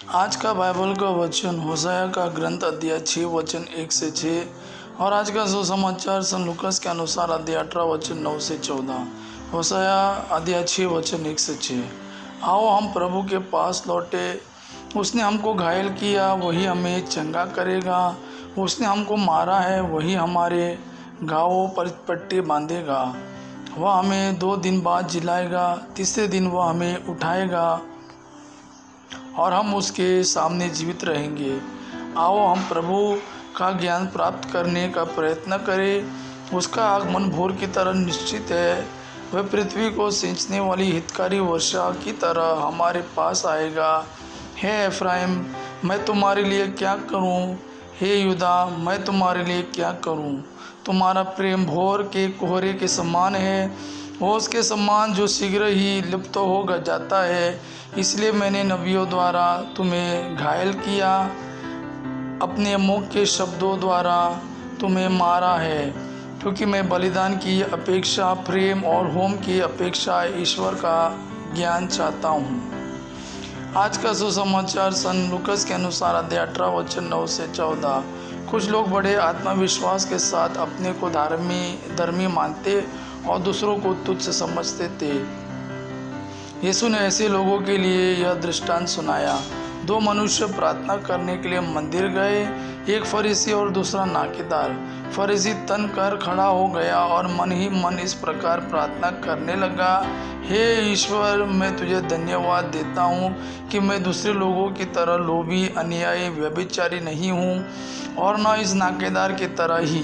आज का बाइबल का वचन होशाया का ग्रंथ अध्याय 6 वचन 1 से 6 और आज का सुसमाचार सन लूकास के अनुसार अध्याय 18 वचन 9 से 14। होशाया अध्याय 6 वचन 1 से 6। आओ हम प्रभु के पास लौटे। उसने हमको घायल किया, वही हमें चंगा करेगा। उसने हमको मारा है, वही हमारे घावों पर पट्टी बांधेगा। वह हमें 2 दिन बाद जिलाएगा, तीसरे दिन वह हमें उठाएगा और हम उसके सामने जीवित रहेंगे। आओ हम प्रभु का ज्ञान प्राप्त करने का प्रयत्न करें। उसका आगमन भोर की तरह निश्चित है। वह पृथ्वी को सिंचने वाली हितकारी वर्षा की तरह हमारे पास आएगा। हे एफ्राइम, मैं तुम्हारे लिए क्या करूं? हे यूदा, मैं तुम्हारे लिए क्या करूं? तुम्हारा प्रेम भोर के कोहरे के समान है, ओस के समान जो शीघ्र ही लुप्त हो जाता है। इसलिए मैंने नबियों द्वारा तुम्हें घायल किया, अपने मुख के शब्दों द्वारा तुम्हें मारा है, क्योंकि मैं बलिदान की अपेक्षा, प्रेम और होम की अपेक्षा ईश्वर का ज्ञान चाहता हूँ। आज का सुसमाचार सन लूकास के अनुसार अध्याय 18 वचन 9 से 14। कुछ लोग बड़े आत्मविश्वास के साथ अपने को धर्मी मानते और दूसरों को तुच्छ समझते थे। यीशु ने ऐसे लोगों के लिए यह दृष्टांत सुनाया। 2 मनुष्य प्रार्थना करने के लिए मंदिर गए, एक फरीसी और दूसरा नाकेदार। फरीसी तन कर खड़ा हो गया और मन ही मन इस प्रकार प्रार्थना करने लगा, हे ईश्वर, मैं तुझे धन्यवाद देता हूँ कि मैं दूसरे लोगों की तरह लोभी, अन्यायी, व्यभिचारी नहीं हूँ और न इस नाकेदार की तरह ही।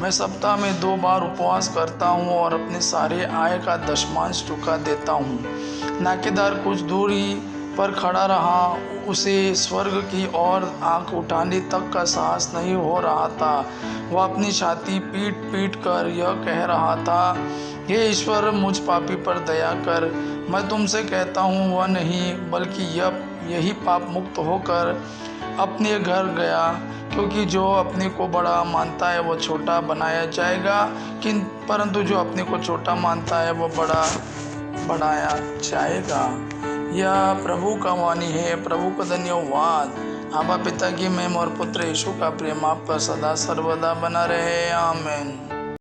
मैं सप्ताह में 2 बार उपवास करता हूँ और अपने सारे आय का दशमांश चुका देता हूँ। नाकेदार कुछ दूरी पर खड़ा रहा, उसे स्वर्ग की ओर आंख उठाने तक का साहस नहीं हो रहा था। वह अपनी छाती पीट पीट कर यह कह रहा था, हे ईश्वर, मुझ पापी पर दया कर। मैं तुमसे कहता हूँ, वह नहीं बल्कि यही पाप मुक्त होकर अपने घर गया, क्योंकि जो अपने को बड़ा मानता है वह छोटा बनाया जाएगा, परंतु जो अपने को छोटा मानता है वह बड़ा बढ़ाया जाएगा। यह प्रभु का वाणी है। प्रभु का धन्यवाद। आबा पिता की महिमा और पुत्र यीशु का प्रेम आप पर सदा सर्वदा बना रहे। आमीन।